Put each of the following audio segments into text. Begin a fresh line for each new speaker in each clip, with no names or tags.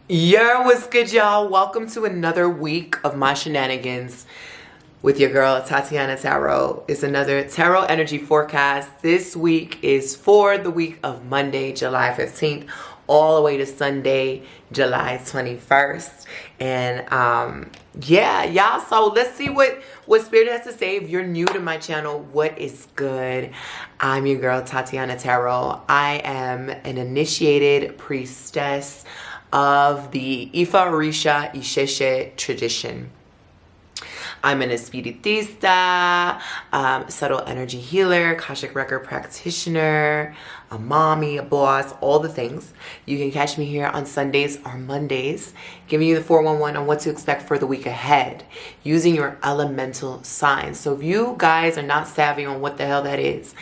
Yo, what's good, y'all? Welcome to another week of my shenanigans with your girl, Tatianna Tarot. It's another tarot energy forecast. This week is for the week of Monday, July 15th, all the way to Sunday, July 21st. And yeah, y'all, so let's see what Spirit has to say. If you're new to my channel, what is good? I'm your girl, Tatianna Tarot. I am an initiated priestess of the Iyalorisa tradition. I'm an Espiritista, subtle energy healer, Akashic record practitioner, a mommy, a boss, all the things. You can catch me here on Sundays or Mondays, giving you the 411 on what to expect for the week ahead, using your elemental signs. So if you guys are not savvy on what the hell that is,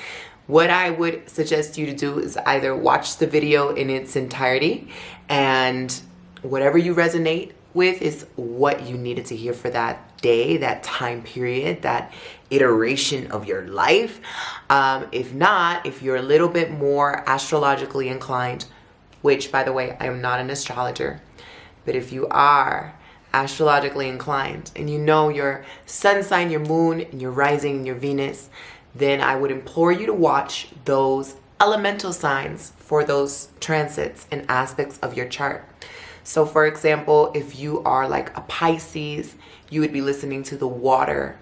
what I would suggest you to do is either watch the video in its entirety, and whatever you resonate with is what you needed to hear for that day, that time period, that iteration of your life. If not, if you're a little bit more astrologically inclined, which, by the way, I am not an astrologer, but if you are astrologically inclined and you know your sun sign, your moon, and your rising, and your Venus, then I would implore you to watch those elemental signs for those transits and aspects of your chart. So for example, if you are like a Pisces, you would be listening to the water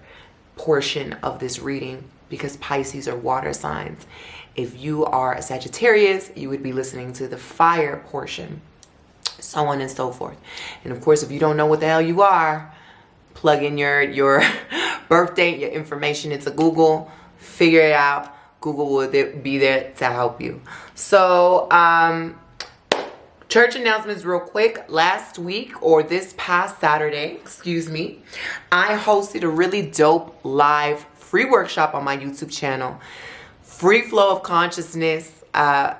portion of this reading because Pisces are water signs. If you are a Sagittarius, you would be listening to the fire portion, so on and so forth. And of course, if you don't know what the hell you are, plug in your birth date, your information into Google, figure it out. Google will be there to help you. So, church announcements real quick. Last week, or this past Saturday, excuse me, I hosted a really dope live free workshop on my YouTube channel. Free Flow of Consciousness,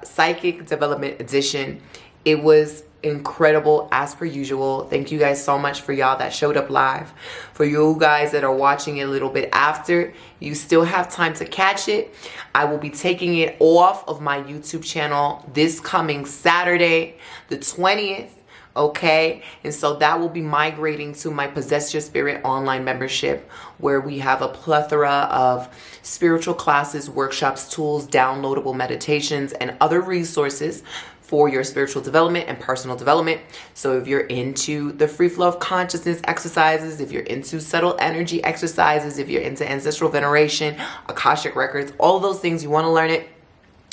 Psychic Development Edition. It was incredible as per usual. Thank you guys so much for y'all that showed up live. For you guys that are watching it a little bit after, you still have time to catch it. I will be taking it off of my YouTube channel this coming Saturday, the 20th. Okay, and so that will be migrating to my Possess Your Spirit online membership, where we have a plethora of spiritual classes, workshops, tools, downloadable meditations, and other resources for your spiritual development and personal development. So if you're into the free flow of consciousness exercises, if you're into subtle energy exercises, if you're into ancestral veneration, Akashic records, all those things, you want to learn it,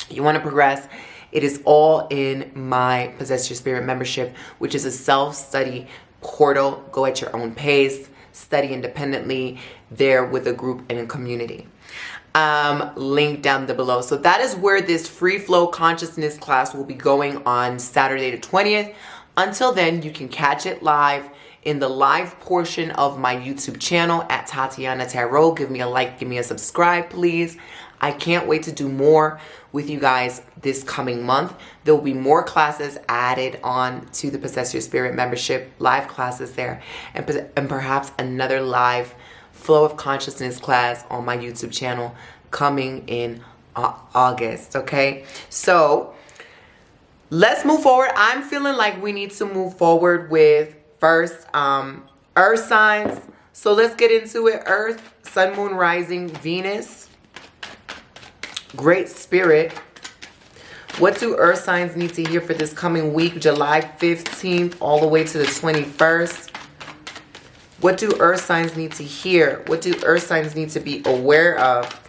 you want to progress, it is all in my Possess Your Spirit membership, which is a self-study portal. Go at your own pace, study independently, there with a group and a community. Link down below. So that is where this free flow consciousness class will be going on Saturday the 20th. Until then, you can catch it live in the live portion of my YouTube channel at Tatianna Tarot. Give me a like, give me a subscribe, please. I can't wait to do more with you guys this coming month. There will be more classes added on to the Possess Your Spirit membership, live classes there, and perhaps another live Flow of Consciousness class on my YouTube channel coming in August. Okay, so let's move forward. I'm feeling like we need to move forward with first earth signs. So let's get into it. Earth, Sun, Moon, Rising, Venus. Great Spirit, what do earth signs need to hear for this coming week, July 15th all the way to the 21st? What do earth signs need to hear? What do earth signs need to be aware of?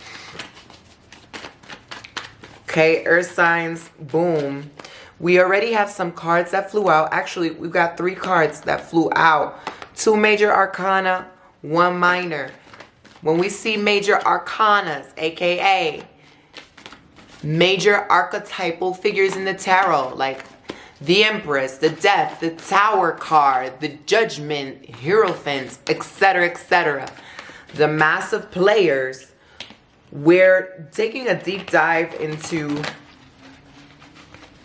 Okay, earth signs, boom. We already have some cards that flew out. Actually, we've got 3 cards that flew out. 2 major arcana, 1 minor. When we see major arcanas, aka major archetypal figures in the tarot, like the Empress, the Death, the Tower card, the Judgment, Hierophant, etc., etc. The massive players, we're taking a deep dive into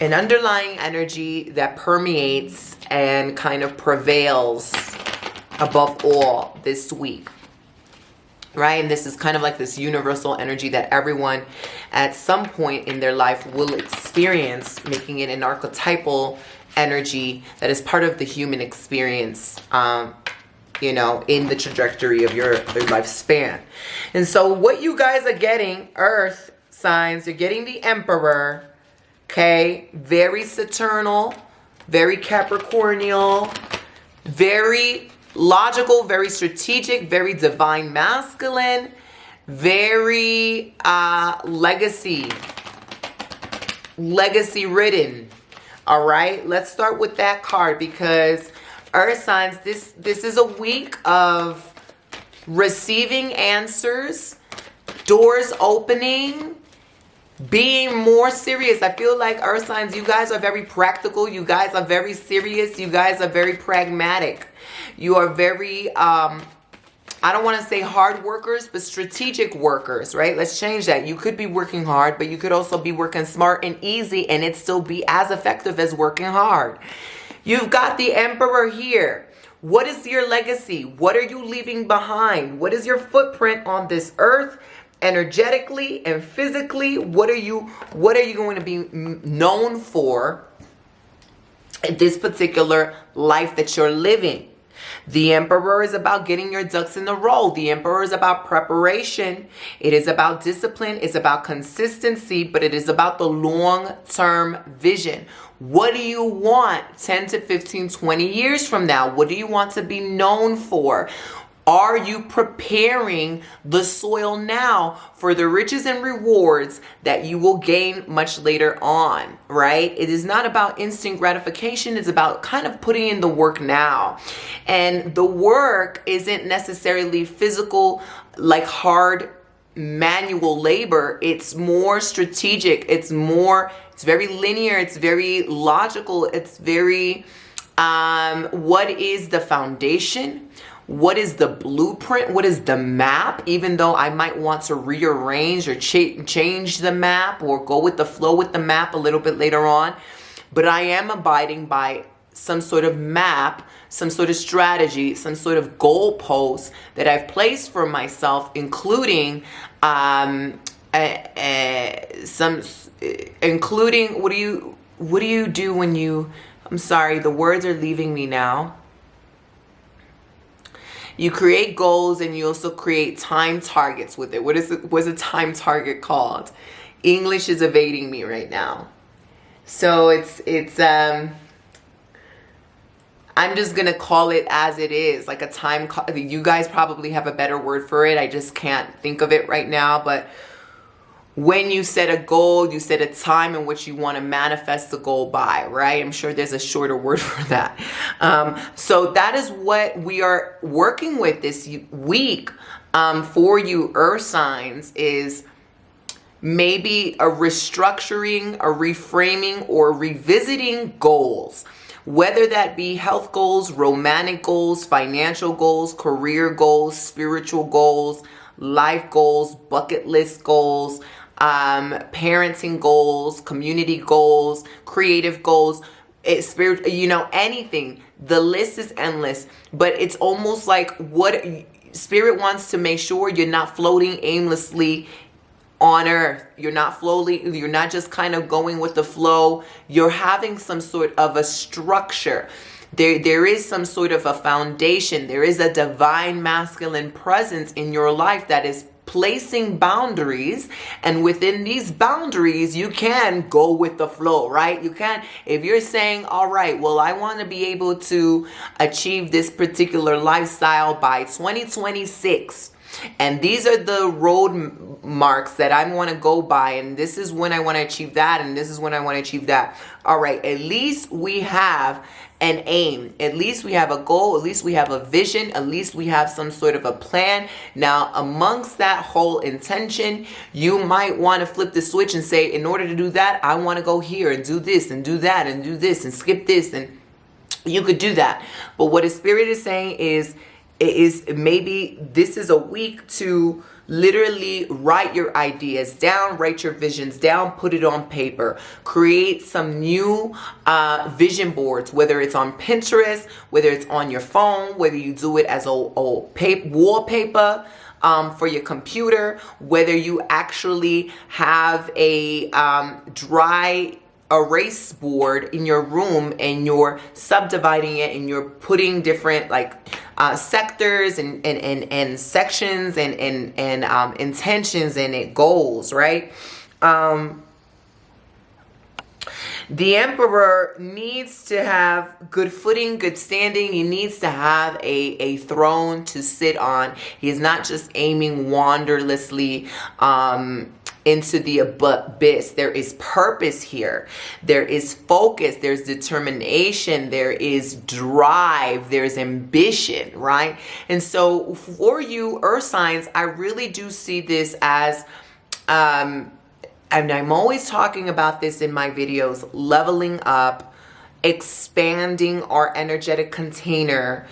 an underlying energy that permeates and kind of prevails above all this week. Right? And this is kind of like this universal energy that everyone at some point in their life will experience, making it an archetypal energy that is part of the human experience, you know, in the trajectory of your lifespan. And so what you guys are getting, earth signs, you're getting the Emperor, okay? Very Saturnal, very Capricornial, very logical, very strategic, very divine masculine, very legacy ridden. All right, let's start with that card, because earth signs, this is a week of receiving answers, doors opening, being more serious. I feel like earth signs, you guys are very practical, you guys are very serious, you guys are very pragmatic, you are very I don't want to say hard workers, but strategic workers, right? Let's change that. You could be working hard, but you could also be working smart and easy, and it still be as effective as working hard. You've got the Emperor here. What is your legacy? What are you leaving behind? What is your footprint on this earth, energetically and physically? What are you going to be known for in this particular life that you're living? The Emperor is about getting your ducks in a row. The Emperor is about preparation. It is about discipline. It's about consistency, but it is about the long-term vision. What do you want 10 to 15, 20 years from now? What do you want to be known for? Are you preparing the soil now for the riches and rewards that you will gain much later on, right? It is not about instant gratification. It's about kind of putting in the work now. And the work isn't necessarily physical, like hard manual labor. It's more strategic. It's very linear. It's very logical. It's very, what is the foundation? What is the blueprint? What is the map? Even though I might want to rearrange or change the map or go with the flow with the map a little bit later on. But I am abiding by some sort of map, some sort of strategy, some sort of goalpost that I've placed for myself, including including what do you do when you, I'm sorry, the words are leaving me now. You create goals, and you also create time targets with it. What's a time target called? English is evading me right now. So it's I'm just going to call it as it is, like a time. You guys probably have a better word for it. I just can't think of it right now. But when you set a goal, you set a time in which you want to manifest the goal by, right? I'm sure there's a shorter word for that. So that is what we are working with this week for you earth signs, is maybe a restructuring, a reframing, or revisiting goals. Whether that be health goals, romantic goals, financial goals, career goals, spiritual goals, life goals, bucket list goals, parenting goals, community goals, creative goals, spirit, you know, anything. The list is endless, but it's almost like what Spirit wants to make sure you're not floating aimlessly on earth. You're not floating, you're not just kind of going with the flow. You're having some sort of a structure. There is some sort of a foundation. There is a divine masculine presence in your life that is placing boundaries, and within these boundaries you can go with the flow, right? You can, if you're saying, all right, well, I want to be able to achieve this particular lifestyle by 2026, and these are the road marks that I want to go by, and this is when I want to achieve that, and this is when I want to achieve that. All right, at least we have an aim. At least we have a goal. At least we have a vision. At least we have some sort of a plan. Now, amongst that whole intention, you might want to flip the switch and say, in order to do that, I want to go here and do this and do that and do this and skip this, and you could do that. But what the Spirit is saying is maybe this is a week to literally write your ideas down, write your visions down, put it on paper, create some new vision boards, whether it's on Pinterest, whether it's on your phone, whether you do it as a wallpaper for your computer, whether you actually have a dry erase board in your room, and you're subdividing it, and you're putting different like sectors and sections and intentions in it, goals, right? The Emperor needs to have good footing, good standing. He needs to have a throne to sit on. He is not just aiming wanderlessly into the abyss. There is purpose here. There is focus. There's determination. There is drive. There's ambition, right? And so for you, Earth signs, I really do see this as and I'm always talking about this in my videos, leveling up, expanding our energetic container,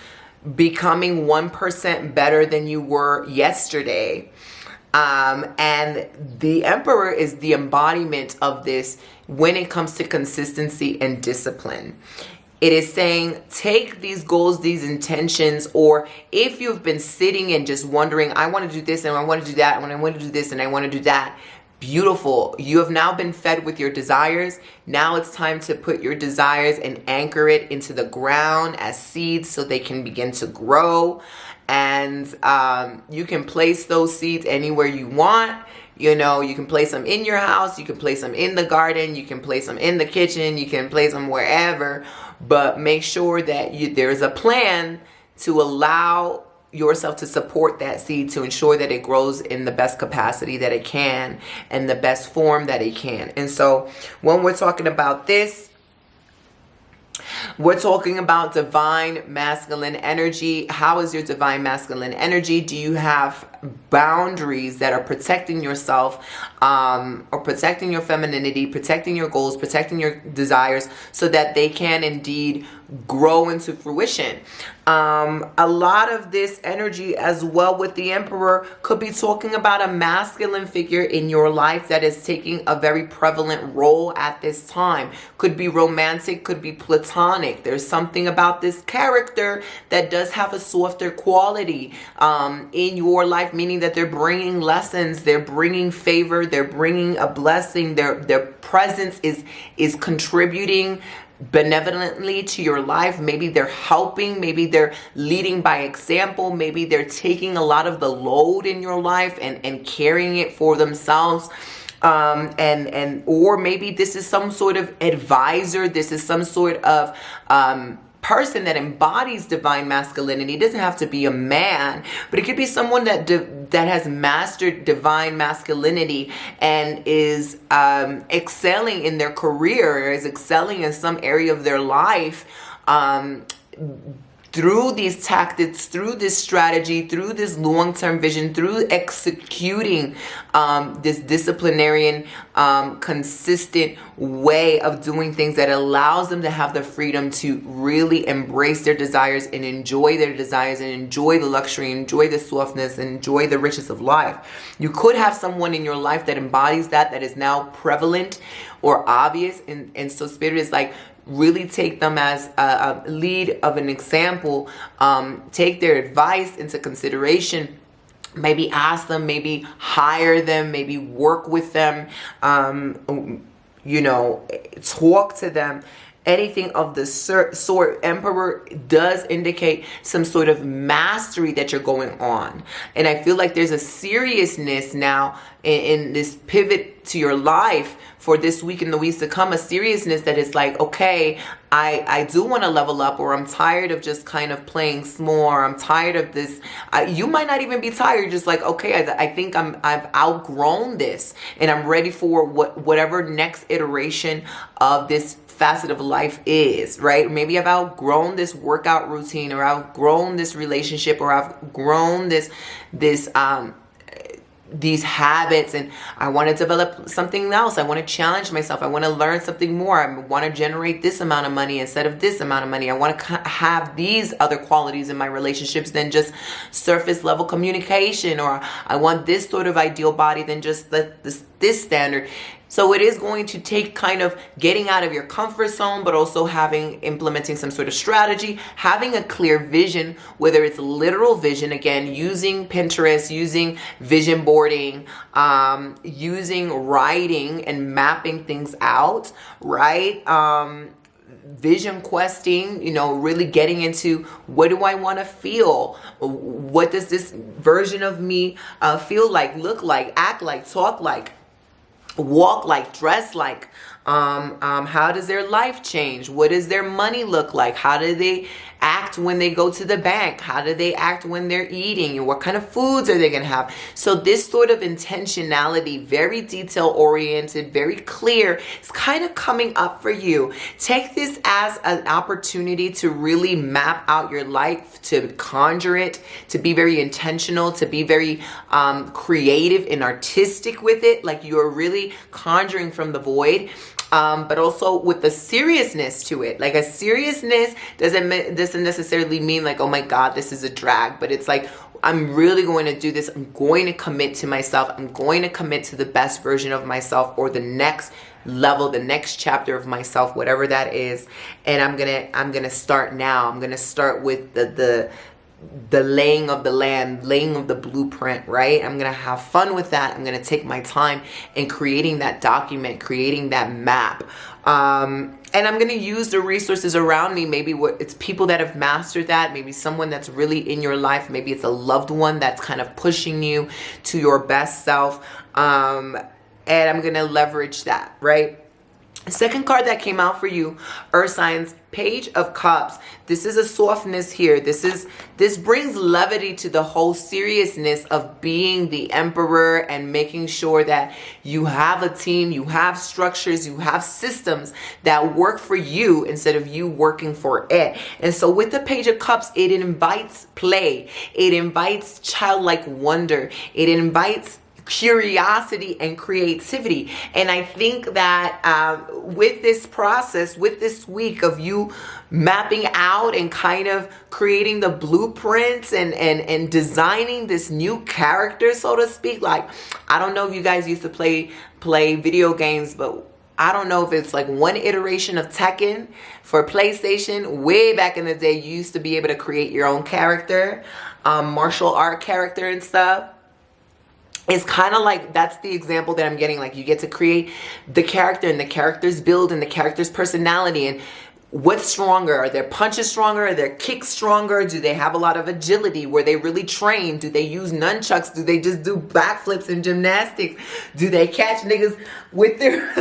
becoming 1% better than you were yesterday. And the Emperor is the embodiment of this when it comes to consistency and discipline. It is saying, take these goals, these intentions, or if you've been sitting and just wondering, I want to do this and I want to do that, and I want to do this and I want to do that. Beautiful. You have now been fed with your desires. Now it's time to put your desires and anchor it into the ground as seeds so they can begin to grow. And you can place those seeds anywhere you want. You know, you can place them in your house. You can place them in the garden. You can place them in the kitchen. You can place them wherever. But make sure that there's a plan to allow yourself to support that seed, to ensure that it grows in the best capacity that it can and the best form that it can. And so when we're talking about this, we're talking about divine masculine energy. How is your divine masculine energy? Do you have boundaries that are protecting yourself, or protecting your femininity, protecting your goals, protecting your desires, so that they can indeed grow into fruition? A lot of this energy as well with the Emperor could be talking about a masculine figure in your life that is taking a very prevalent role at this time. Could be romantic, could be platonic. There's something about this character that does have a softer quality in your life, meaning that they're bringing lessons, they're bringing favor, they're bringing a blessing, their presence is contributing benevolently to your life. Maybe they're helping, maybe they're leading by example, maybe they're taking a lot of the load in your life and carrying it for themselves. Or maybe this is some sort of advisor, this is some sort of person that embodies divine masculinity. It doesn't have to be a man, but it could be someone that has mastered divine masculinity and is excelling in their career, or is excelling in some area of their life, through these tactics, through this strategy, through this long-term vision, through executing this disciplinarian, consistent way of doing things that allows them to have the freedom to really embrace their desires and enjoy their desires and enjoy the luxury, enjoy the softness, and enjoy the riches of life. You could have someone in your life that embodies that is now prevalent or obvious, and so Spirit is like, really take them as a lead of an example, take their advice into consideration, maybe ask them, maybe hire them, maybe work with them, you know, talk to them. Anything of the sort. Emperor does indicate some sort of mastery that you're going on. And I feel like there's a seriousness now in this pivot to your life for this week and the weeks to come, a seriousness that is like, okay, I do want to level up, or I'm tired of just kind of playing small, or I'm tired of this. You might not even be tired, just like, okay, I think I've outgrown this and I'm ready for whatever next iteration of this facet of life is, right? Maybe I've outgrown this workout routine, or I've outgrown this relationship, or I've outgrown these habits, and I want to develop something else. I want to challenge myself. I want to learn something more. I want to generate this amount of money instead of this amount of money. I want to have these other qualities in my relationships than just surface level communication, or I want this sort of ideal body than just this standard. So it is going to take kind of getting out of your comfort zone, but also implementing some sort of strategy, having a clear vision, whether it's literal vision, again, using Pinterest, using vision boarding, using writing and mapping things out, right? Vision questing, you know, really getting into what do I want to feel? What does this version of me feel like, look like, act like, talk like, walk like, dress like? How does their life change? What does their money look like? How do they act when they go to the bank? How do they act when they're eating? And what kind of foods are they going to have? So this sort of intentionality, very detail oriented, very clear, is kind of coming up for you. Take this as an opportunity to really map out your life, to conjure it, to be very intentional, to be very creative and artistic with it. Like you're really conjuring from the void. But also with the seriousness to it. Like a seriousness doesn't necessarily mean like, oh my God, this is a drag. But it's like, I'm really going to do this. I'm going to commit to myself. I'm going to commit to the best version of myself, or the next level, the next chapter of myself, whatever that is. And I'm gonna start now. I'm gonna start with the laying of the land, laying of the blueprint, right? I'm going to have fun with that. I'm going to take my time in creating that document, creating that map. And I'm going to use the resources around me. Maybe it's people that have mastered that. Maybe someone that's really in your life. Maybe it's a loved one that's kind of pushing you to your best self. And I'm going to leverage that, right? Second card that came out for you, Earth signs, Page of Cups. This is a softness here. This brings levity to the whole seriousness of being the emperor and making sure that you have a team, you have structures, you have systems that work for you instead of you working for it. And so with the Page of Cups, it invites play. It invites childlike wonder. It invites curiosity and creativity. And I think that with this process, with this week of you mapping out and kind of creating the blueprints and designing this new character, so to speak, like, I don't know if you guys used to play video games, but I don't know if it's like one iteration of Tekken for PlayStation. Way back in the day, you used to be able to create your own character, martial art character and stuff. It's kind of like, that's the example that I'm getting. Like you get to create the character and the character's build and the character's personality, and what's stronger? Are their punches stronger? Are their kicks stronger? Do they have a lot of agility? Were they really trained? Do they use nunchucks? Do they just do backflips and gymnastics? Do they catch niggas with their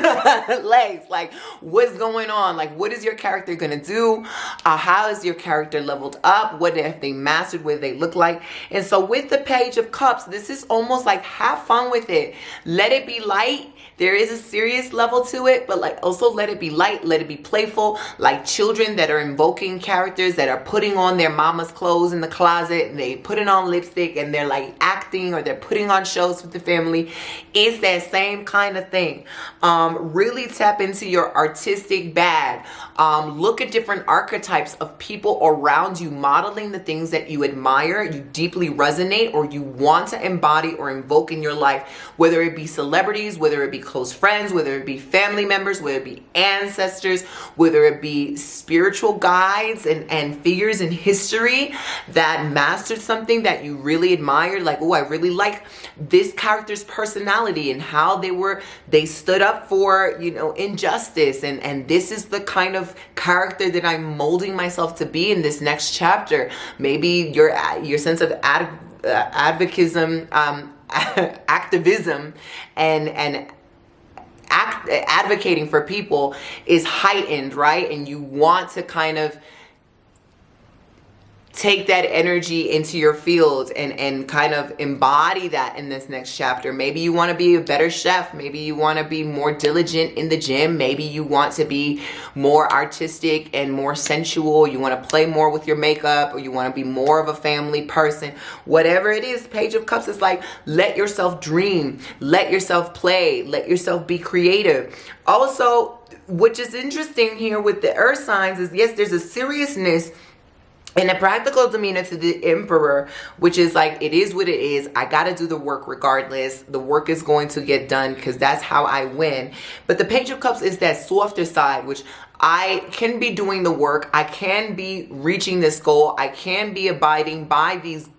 legs? Like, what's going on? Like, what is your character going to do? How is your character leveled up? What have they mastered? What do they look like? And so with the Page of Cups, this is almost like, have fun with it. Let it be light. There is a serious level to it, but like also let it be light, let it be playful, like children that are invoking characters that are putting on their mama's clothes in the closet, and they putting on lipstick and they're like acting, or they're putting on shows with the family. It's that same kind of thing. Really tap into your artistic bag. Look at different archetypes of people around you, modeling the things that you admire, you deeply resonate, or you want to embody or invoke in your life, whether it be celebrities, whether it be close friends, whether it be family members, whether it be ancestors, whether it be spiritual guides and figures in history that mastered something that you really admired. Like, oh, I really like this character's personality and how they stood up for, you know, injustice, and this is the kind of character that I'm molding myself to be in this next chapter. Maybe your sense of activism and advocating for people is heightened, right? And you want to kind of take that energy into your field and kind of embody that in this next chapter. Maybe you want to be a better chef. Maybe you want to be more diligent in the gym. Maybe you want to be more artistic and more sensual. You want to play more with your makeup, or you want to be more of a family person. Whatever it is, Page of Cups is like, let yourself dream, let yourself play, let yourself be creative. Also, which is interesting here with the earth signs is, yes, there's a seriousness And a practical demeanor to the Emperor, which is like, it is what it is. I got to do the work regardless. The work is going to get done because that's how I win. But the Page of Cups is that softer side, which I can be doing the work. I can be reaching this goal. I can be abiding by these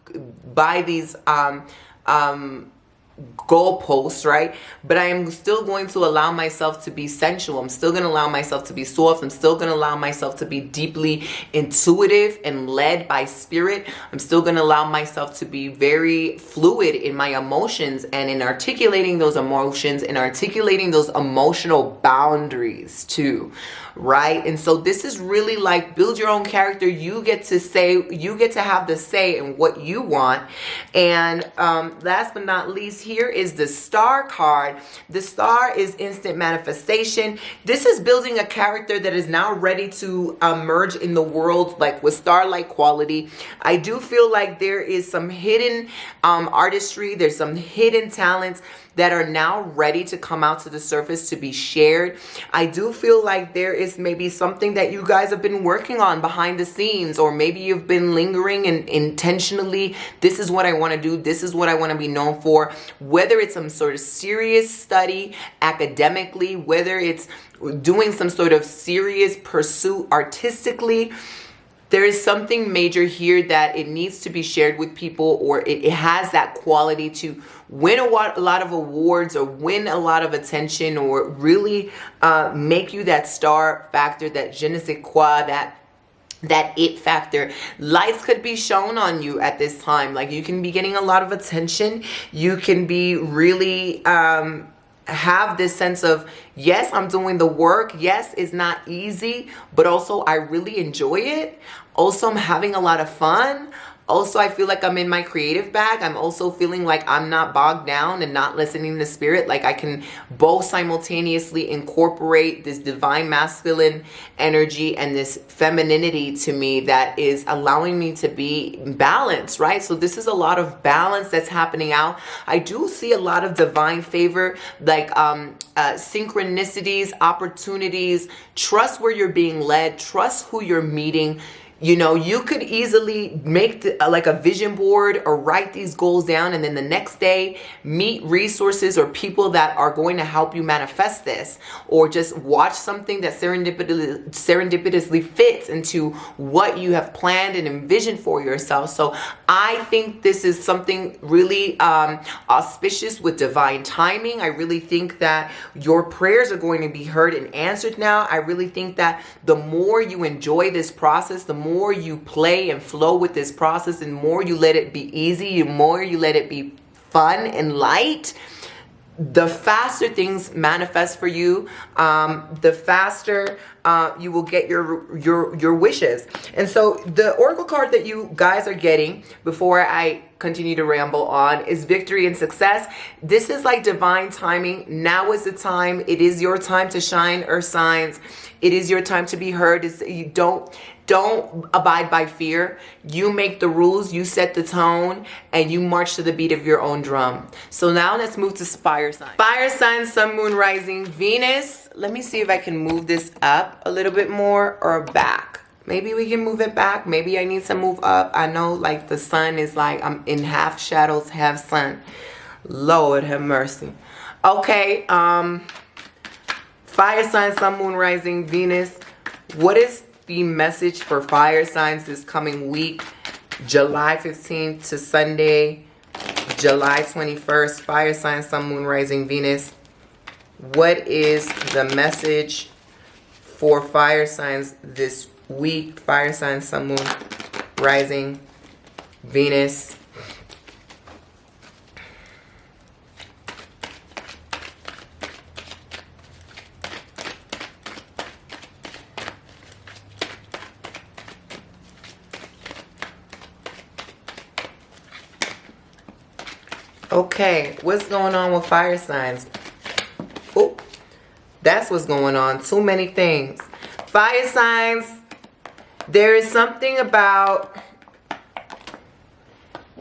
goalposts, right? But I am still going to allow myself to be sensual. I'm still going to allow myself to be soft. I'm still going to allow myself to be deeply intuitive and led by spirit. I'm still going to allow myself to be very fluid in my emotions and in articulating those emotions and articulating those emotional boundaries too, right? And so this is really like build your own character. You get to say, you get to have the say in what you want. And last but not least, here is the Star card. The Star is instant manifestation. This is building a character that is now ready to emerge in the world, like with star-like quality. I do feel like there is some hidden artistry. There's some hidden talents that are now ready to come out to the surface to be shared. I do feel like there is maybe something that you guys have been working on behind the scenes, or maybe you've been lingering and intentionally, this is what I want to do, this is what I want to be known for, whether it's some sort of serious study academically, whether it's doing some sort of serious pursuit artistically. There is something major here that it needs to be shared with people, or it has that quality to win a lot of awards or win a lot of attention, or really make you that star factor, that je ne sais quoi, that it factor. Lights could be shown on you at this time. Like, you can be getting a lot of attention. You can be really have this sense of, yes, I'm doing the work. Yes, it's not easy, but also I really enjoy it. Also, I'm having a lot of fun. Also, I feel like I'm in my creative bag. I'm also feeling like I'm not bogged down and not listening to spirit. Like, I can both simultaneously incorporate this divine masculine energy and this femininity to me that is allowing me to be balanced, right? So this is a lot of balance that's happening out. I do see a lot of divine favor, like synchronicities, opportunities. Trust where you're being led. Trust who you're meeting. You know, you could easily make like a vision board or write these goals down, and then the next day meet resources or people that are going to help you manifest this, or just watch something that serendipitously fits into what you have planned and envisioned for yourself. So I think this is something really auspicious with divine timing. I really think that your prayers are going to be heard and answered now. I really think that the more you enjoy this process, the more you play and flow with this process, and more you let it be easy, the more you let it be fun and light, the faster things manifest for you, the faster you will get your wishes. And so the oracle card that you guys are getting, before I continue to ramble on, is victory and success. This is like divine timing. Now is the time. It is your time to shine, earth signs. It is your time to be heard. You don't abide by fear. You make the rules, you set the tone, and you march to the beat of your own drum. So now let's move to fire signs. Fire signs, sun, moon, rising, Venus. Let me see if I can move this up a little bit more or back. Maybe we can move it back. Maybe I need to move up. I know, like, the sun is like, I'm in half shadows, half sun. Lord have mercy. Okay, fire signs, sun, moon, rising, Venus. What is the message for fire signs this coming week, July 15th to Sunday, July 21st? Fire signs, sun, moon, rising, Venus. What is the message for fire signs this week? Fire signs, sun, moon, rising, Venus. Okay, what's going on with fire signs? Oh, that's what's going on. Too many things. Fire signs, there is something about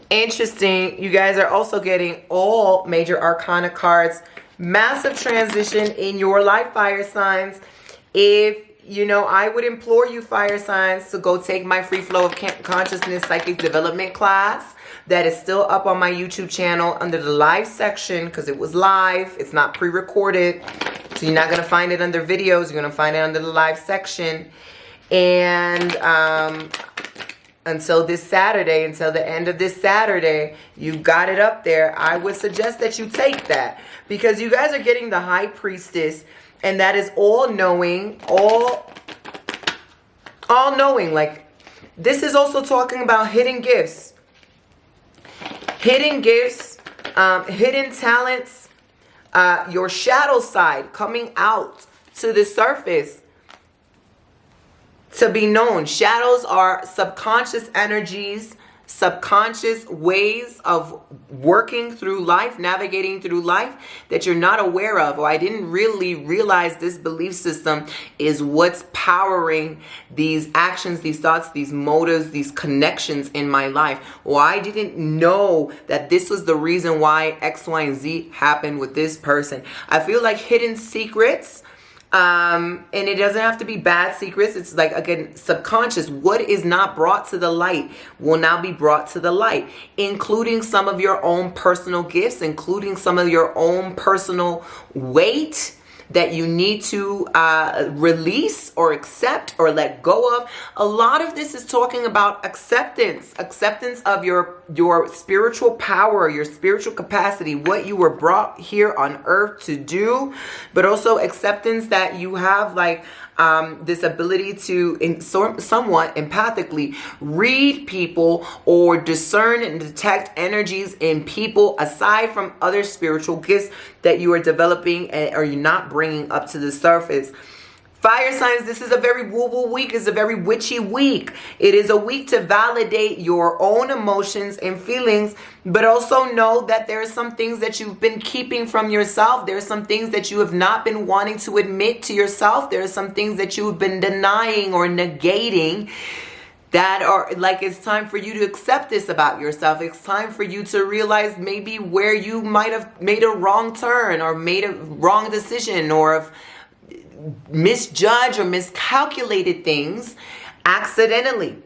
interesting. You guys are also getting all major arcana cards. Massive transition in your life, fire signs. If you know, I would implore you, fire signs, to go take my free flow of consciousness psychic development class that is still up on my YouTube channel under the live section, because it was live. It's not pre-recorded, so you're not going to find it under videos. You're going to find it under the live section. And until this Saturday, until the end of this Saturday, you've got it up there. I would suggest that you take that, because you guys are getting the High Priestess, and that is all-knowing, all-knowing. Like, this is also talking about hidden gifts. Hidden gifts, hidden talents, your shadow side coming out to the surface to be known. Shadows are subconscious energies, subconscious ways of working through life, navigating through life that you're not aware of. Or I didn't really realize this belief system is what's powering these actions, these thoughts, these motives, these connections in my life. Or I didn't know that this was the reason why X, Y, and Z happened with this person. I feel like hidden secrets. And it doesn't have to be bad secrets. It's like, again, subconscious. What is not brought to the light will now be brought to the light, including some of your own personal gifts, including some of your own personal weight that you need to release or accept or let go of. A lot of this is talking about acceptance of your spiritual power, your spiritual capacity, what you were brought here on earth to do, but also acceptance that you have like this ability to somewhat empathically read people or discern and detect energies in people aside from other spiritual gifts that you are developing or you're not bringing up to the surface. Fire signs, this is a very woo-woo week. It's a very witchy week. It is a week to validate your own emotions and feelings, but also know that there are some things that you've been keeping from yourself. There are some things that you have not been wanting to admit to yourself. There are some things that you've been denying or negating that are like, it's time for you to accept this about yourself. It's time for you to realize maybe where you might have made a wrong turn or made a wrong decision or have misjudged or miscalculated things accidentally.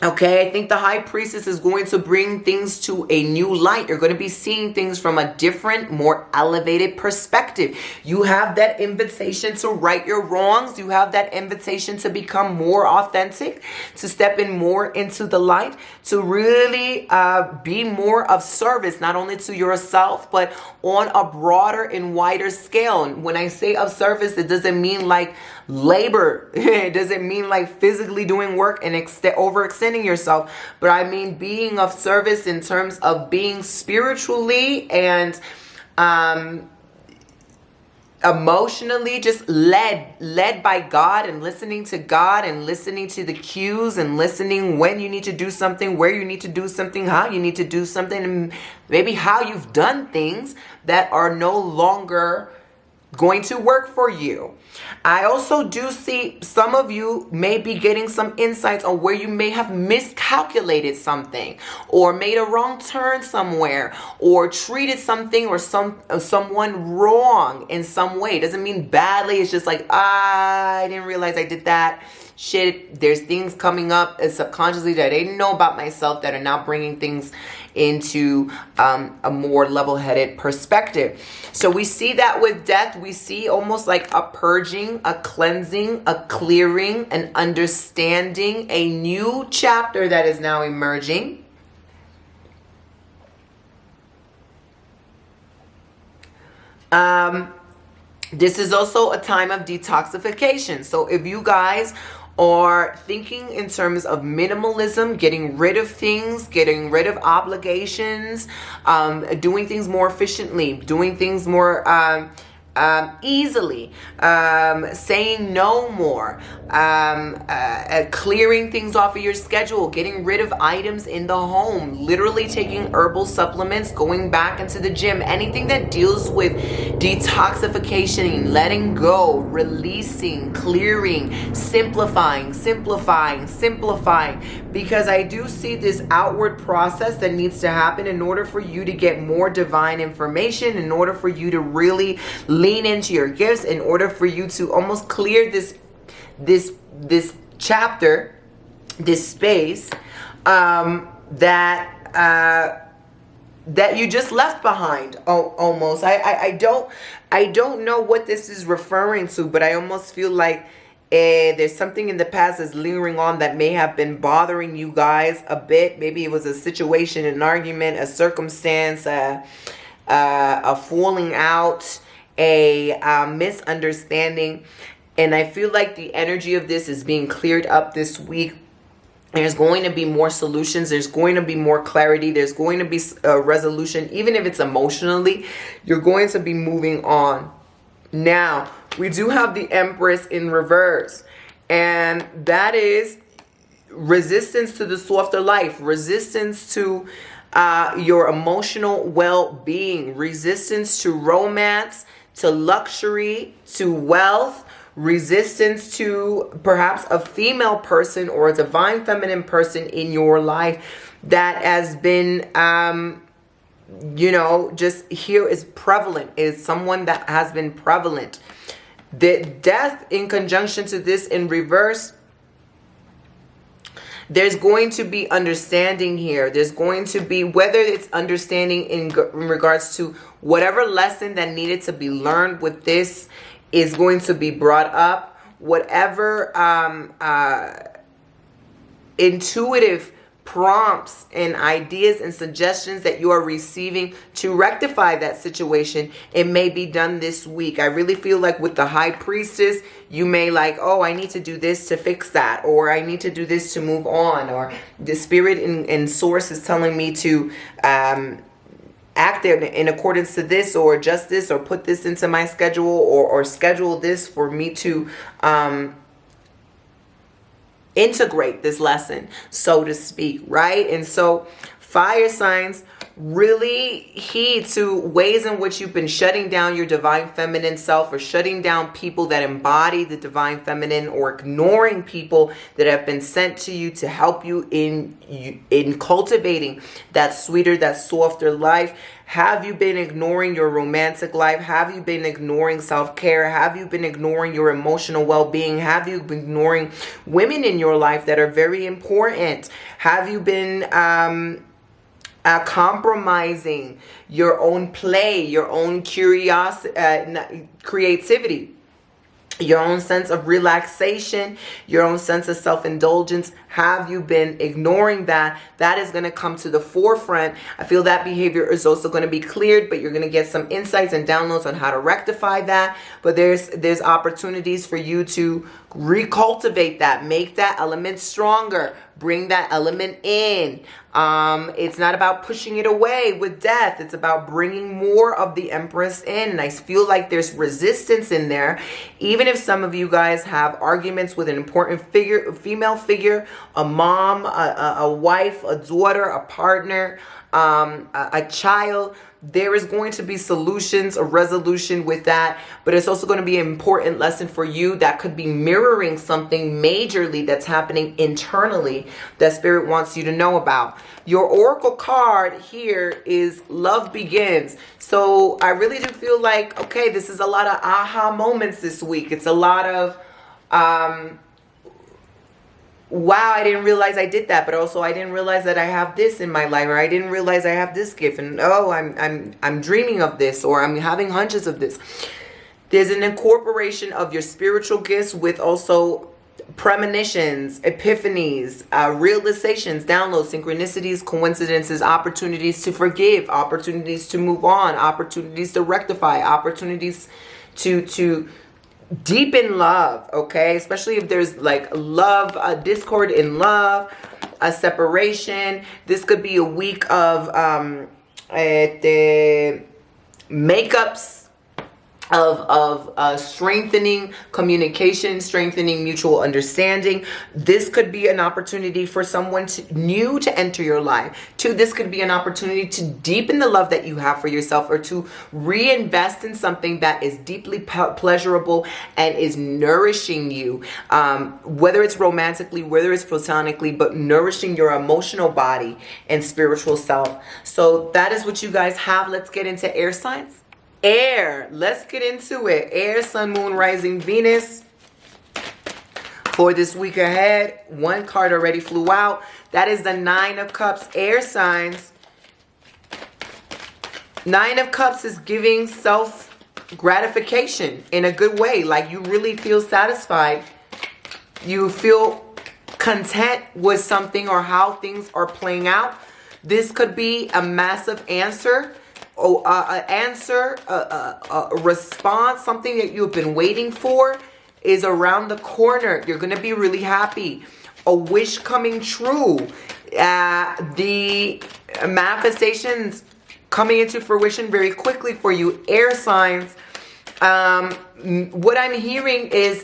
Okay, I think the High Priestess is going to bring things to a new light. You're going to be seeing things from a different, more elevated perspective. You have that invitation to right your wrongs. You have that invitation to become more authentic, to step in more into the light, to really be more of service, not only to yourself, but on a broader and wider scale. And when I say of service, it doesn't mean like labor. It doesn't mean like physically doing work and overextending yourself, but I mean being of service in terms of being spiritually and emotionally just led by God, and listening to God and listening to the cues and listening when you need to do something, where you need to do something, how you need to do something, and maybe how you've done things that are no longer going to work for you. I also do see some of you may be getting some insights on where you may have miscalculated something or made a wrong turn somewhere or treated something or someone wrong in some way. It doesn't mean badly. It's just like, I didn't realize I did that. Shit, there's things coming up subconsciously that I didn't know about myself that are now bringing things into a more level-headed perspective. So we see that with death. We see almost like a purging, a cleansing, a clearing, an understanding, a new chapter that is now emerging. This is also a time of detoxification. So if you guys are thinking in terms of minimalism, getting rid of things, getting rid of obligations, doing things more efficiently, doing things more easily, saying no more, clearing things off of your schedule, getting rid of items in the home, literally taking herbal supplements, going back into the gym, anything that deals with detoxification, letting go, releasing, clearing, simplifying, because I do see this outward process that needs to happen in order for you to get more divine information, in order for you to really lean into your gifts, in order for you to almost clear this chapter, this space, that you just left behind, almost. I don't know what this is referring to, but I almost feel like there's something in the past that's lingering on that may have been bothering you guys a bit. Maybe it was a situation, an argument, a circumstance, a falling out, a misunderstanding. And I feel like the energy of this is being cleared up this week. There's going to be more solutions. There's going to be more clarity. There's going to be a resolution. Even if it's emotionally, you're going to be moving on. Now, we do have the Empress in reverse. And that is resistance to the softer life. Resistance to your emotional well-being. Resistance to romance, to luxury, to wealth. Resistance to perhaps a female person or a divine feminine person in your life that has been, you know, just here is prevalent, is someone that has been prevalent. The death in conjunction to this in reverse, there's going to be understanding here. There's going to be, whether it's understanding in regards to whatever lesson that needed to be learned with this is going to be brought up. Whatever intuitive prompts and ideas and suggestions that you are receiving to rectify that situation, it may be done this week. I really feel like with the High Priestess, you may like, oh, I need to do this to fix that, or I need to do this to move on, or the spirit and source is telling me to act in accordance to this, or adjust this, or put this into my schedule, or schedule this for me to integrate this lesson, so to speak, right? And so fire signs, really heed to ways in which you've been shutting down your divine feminine self, or shutting down people that embody the divine feminine, or ignoring people that have been sent to you to help you in cultivating that sweeter, that softer life. Have you been ignoring your romantic life? Have you been ignoring self-care? Have you been ignoring your emotional well-being? Have you been ignoring women in your life that are very important? Have you been compromising your own play, your own curiosity, creativity, your own sense of relaxation, your own sense of self-indulgence? Have you been ignoring that? That is going to come to the forefront. I feel that behavior is also going to be cleared, but you're going to get some insights and downloads on how to rectify that. But there's opportunities for you to recultivate that, make that element stronger, bring that element in. It's not about pushing it away with death. It's about bringing more of the Empress in. And I feel like there's resistance in there. Even if some of you guys have arguments with an important figure, a female figure, a mom, a wife, a daughter, a partner, a child, there is going to be solutions, a resolution with that. But it's also going to be an important lesson for you that could be mirroring something majorly that's happening internally that Spirit wants you to know about. Your Oracle card here is Love Begins. So I really do feel like, okay, this is a lot of aha moments this week. It's a lot of wow, I didn't realize I did that, but also I didn't realize that I have this in my life, or I didn't realize I have this gift, and oh, I'm dreaming of this, or I'm having hunches of this. There's an incorporation of your spiritual gifts with also premonitions, epiphanies, realizations, downloads, synchronicities, coincidences, opportunities to forgive, opportunities to move on, opportunities to rectify, opportunities to deepen love, okay? Especially if there's like love, discord in love, a separation. This could be a week of makeups, of strengthening communication, strengthening mutual understanding. This could be an opportunity for someone new to enter your life. This could be an opportunity to deepen the love that you have for yourself, or to reinvest in something that is deeply pleasurable and is nourishing you, whether it's romantically, whether it's platonically, but nourishing your emotional body and spiritual self. So that is what you guys have. Let's get into air signs. Air, let's get into it. Air, Sun, Moon, Rising, Venus. for this week ahead. One card already flew out. That is the Nine of Cups, air signs. Nine of Cups is giving self-gratification in a good way. Like you really feel satisfied. You feel content with something or how things are playing out. This could be a massive answer. A response, something that you've been waiting for is around the corner. You're going to be really happy. A wish coming true. The manifestations coming into fruition very quickly for you, air signs. What I'm hearing is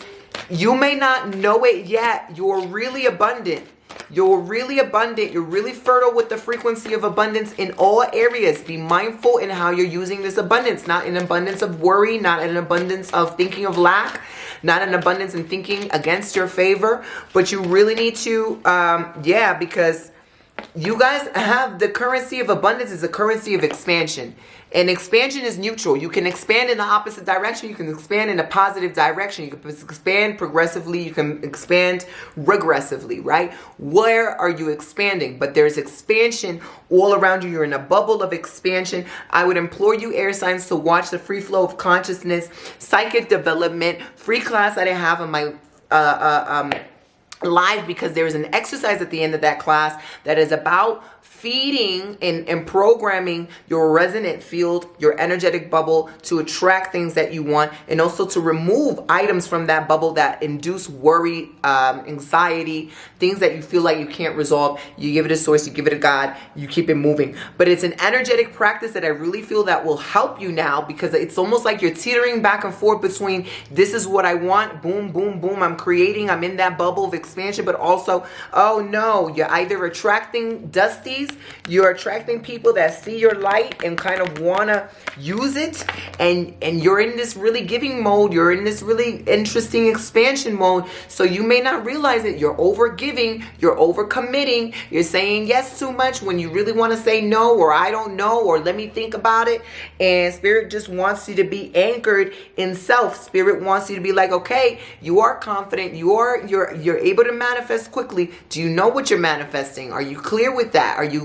you may not know it yet. You're really abundant. You're really abundant. You're really fertile with the frequency of abundance in all areas. Be mindful in how you're using this abundance. Not an abundance of worry, not an abundance of thinking of lack, not an abundance in thinking against your favor. But you really need to, because you guys have the currency of abundance is a currency of expansion. And expansion is neutral. You can expand in the opposite direction. You can expand in a positive direction. You can expand progressively. You can expand regressively, right? Where are you expanding? But there's expansion all around you. You're in a bubble of expansion. I would implore you, air signs, to watch the free flow of consciousness, psychic development, free class that I have on my live, because there is an exercise at the end of that class that is about feeding and programming your resonant field, your energetic bubble, to attract things that you want, and also to remove items from that bubble that induce worry, anxiety, things that you feel like you can't resolve. You give it a source, you give it a God, you keep it moving. But it's an energetic practice that I really feel that will help you now, because it's almost like you're teetering back and forth between this is what I want, boom, boom, boom, I'm creating, I'm in that bubble of expansion, but also, oh no, you're either attracting dusties, you're attracting people that see your light and kind of want to use it, and you're in this really giving mode, you're in this really interesting expansion mode, so you may not realize it. You're over giving, you're over committing, you're saying yes too much when you really want to say no, or I don't know, or let me think about it. And Spirit just wants you to be anchored in self. Spirit wants you to be like, okay, you are confident, you're able to manifest quickly. Do you know what you're manifesting? Are you clear with that? Are you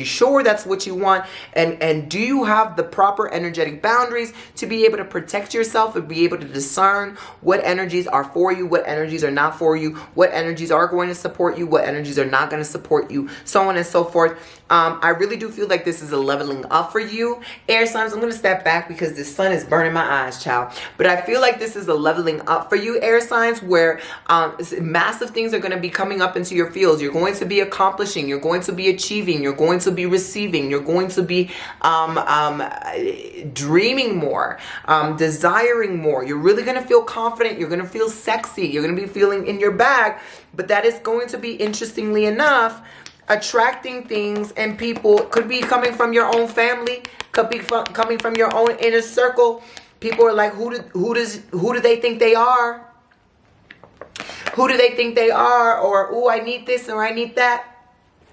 sure that's what you want? And do you have the proper energetic boundaries to be able to protect yourself and be able to discern what energies are for you, what energies are not for you, what energies are going to support you, what energies are not going to support you, so on and so forth. I really do feel like this is a leveling up for you, air signs. I'm going to step back because the sun is burning my eyes, child. But I feel like this is a leveling up for you, air signs, where massive things are going to be coming up into your fields. You're going to be accomplishing. You're going to be achieving. You're going to be receiving. You're going to be dreaming more, desiring more. You're really going to feel confident. You're going to feel sexy. You're going to be feeling in your bag. But that is going to be, interestingly enough, attracting things and people. Could be coming from your own family, could be coming from your own inner circle. People are like, who do they think they are? Who do they think they are? Or, oh, I need this or I need that.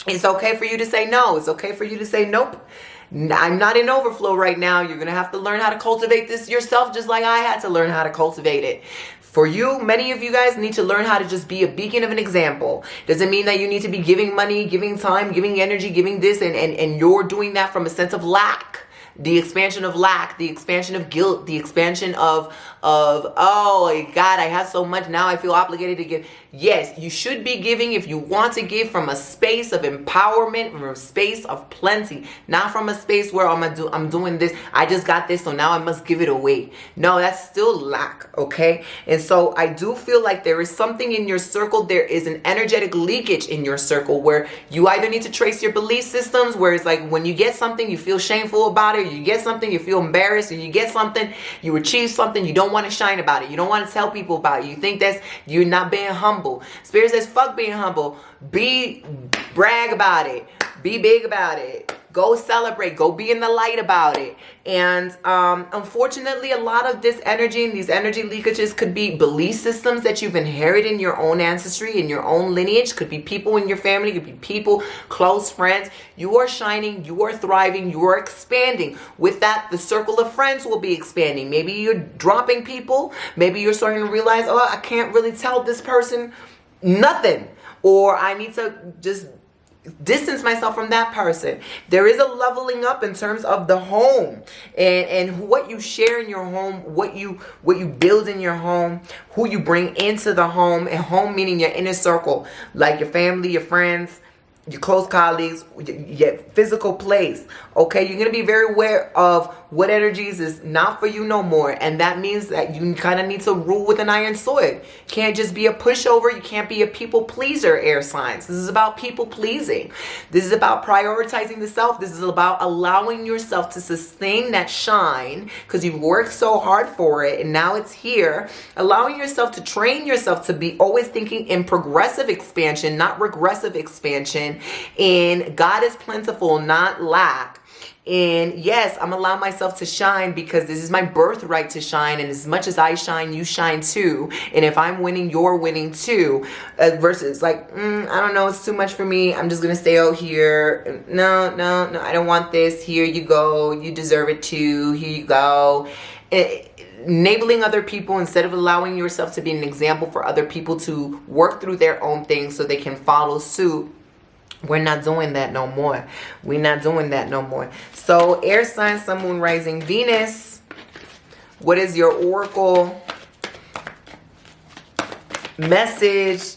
It's okay for you to say no. It's okay for you to say nope. I'm not in overflow right now. You're going to have to learn how to cultivate this yourself, just like I had to learn how to cultivate it. For you, many of you guys need to learn how to just be a beacon of an example. Doesn't mean that you need to be giving money, giving time, giving energy, giving this, and you're doing that from a sense of lack. The expansion of lack, the expansion of guilt, the expansion of oh God, I have so much, now I feel obligated to give. Yes, you should be giving if you want to give from a space of empowerment, from a space of plenty, not from a space where I'm doing this, I just got this, so now I must give it away. No, that's still lack, okay? And so I do feel like there is something in your circle, there is an energetic leakage in your circle where you either need to trace your belief systems, where it's like when you get something, you feel shameful about it, you get something, you feel embarrassed, or you get something, you achieve something, you don't want to shine about it, you don't want to tell people about it, you think that's, you're not being humble. Spirit says, fuck being humble. Brag about it. Be big about it. Go celebrate. Go be in the light about it. And unfortunately, a lot of this energy and these energy leakages could be belief systems that you've inherited in your own ancestry, in your own lineage. Could be people in your family. Could be people, close friends. You are shining. You are thriving. You are expanding. With that, the circle of friends will be expanding. Maybe you're dropping people. Maybe you're starting to realize, oh, I can't really tell this person nothing. Or I need to just distance myself from that person. There is a leveling up in terms of the home and what you share in your home, what you build in your home, who you bring into the home, and home meaning your inner circle, like your family, your friends, your close colleagues, your physical place. Okay, you're going to be very aware of what energies is not for you no more. And that means that you kind of need to rule with an iron sword. Can't just be a pushover. You can't be a people pleaser, air signs. This is about people pleasing. This is about prioritizing the self. This is about allowing yourself to sustain that shine because you've worked so hard for it and now it's here. Allowing yourself to train yourself to be always thinking in progressive expansion, not regressive expansion. And God is plentiful, not lack. And yes, I'm allowing myself to shine because this is my birthright to shine. And as much as I shine, you shine too. And if I'm winning, you're winning too. Versus like, I don't know, it's too much for me. I'm just going to stay out here. No, I don't want this. Here you go. You deserve it too. Here you go. Enabling other people instead of allowing yourself to be an example for other people to work through their own things so they can follow suit. We're not doing that no more. We're not doing that no more. So air sign, sun, moon, rising, Venus. What is your oracle message?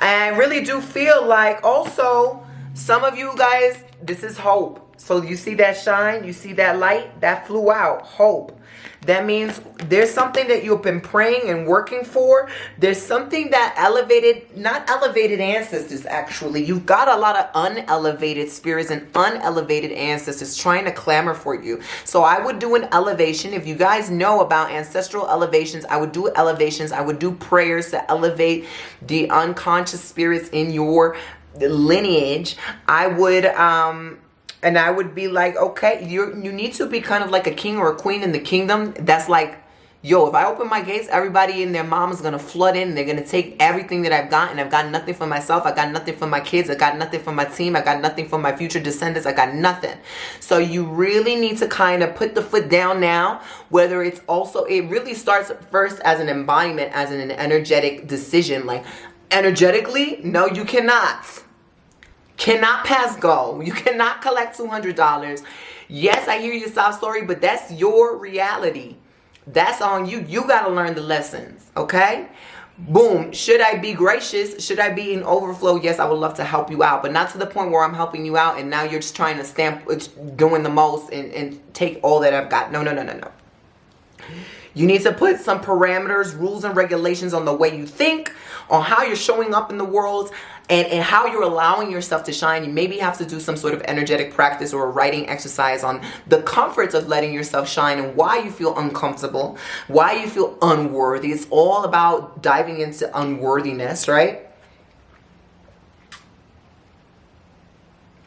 I really do feel like also some of you guys, this is hope. So you see that shine, you see that light, that flew out, hope. That means there's something that you've been praying and working for. There's something that elevated, not elevated ancestors actually. You've got a lot of unelevated spirits and unelevated ancestors trying to clamor for you. So I would do an elevation. If you guys know about ancestral elevations, I would do elevations. I would do prayers to elevate the unconscious spirits in your lineage. I would and I would be like, okay, you need to be kind of like a king or a queen in the kingdom. That's like, yo, if I open my gates, everybody and their mom is going to flood in. They're going to take everything that I've got. And I've got nothing for myself. I got nothing for my kids. I got nothing for my team. I got nothing for my future descendants. I got nothing. So you really need to kind of put the foot down now. Whether it's also, it really starts first as an embodiment, as an energetic decision. Like energetically, no, you cannot. Cannot pass go. You cannot collect $200. Yes, I hear your sob story, but that's your reality. That's on you. You got to learn the lessons, okay? Boom. Should I be gracious? Should I be in overflow? Yes, I would love to help you out, but not to the point where I'm helping you out and now you're just trying to stamp, doing the most and take all that I've got. No. You need to put some parameters, rules, and regulations on the way you think, on how you're showing up in the world, and how you're allowing yourself to shine. You maybe have to do some sort of energetic practice or a writing exercise on the comforts of letting yourself shine and why you feel uncomfortable, why you feel unworthy. It's all about diving into unworthiness, right?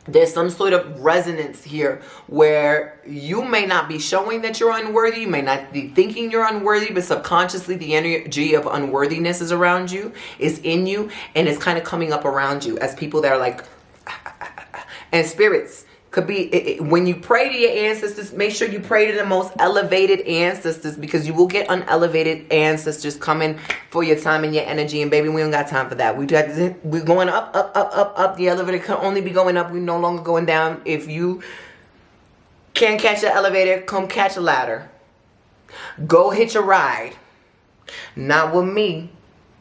There's some sort of resonance here where you may not be showing that you're unworthy. You may not be thinking you're unworthy, but subconsciously the energy of unworthiness is around you, is in you, and it's kind of coming up around you as people that are like, and spirits. Could be, when you pray to your ancestors, make sure you pray to the most elevated ancestors because you will get unelevated ancestors coming for your time and your energy. And baby, we don't got time for that. We're going up. The elevator can only be going up. We're no longer going down. If you can't catch the elevator, come catch a ladder. Go hitch a ride. Not with me.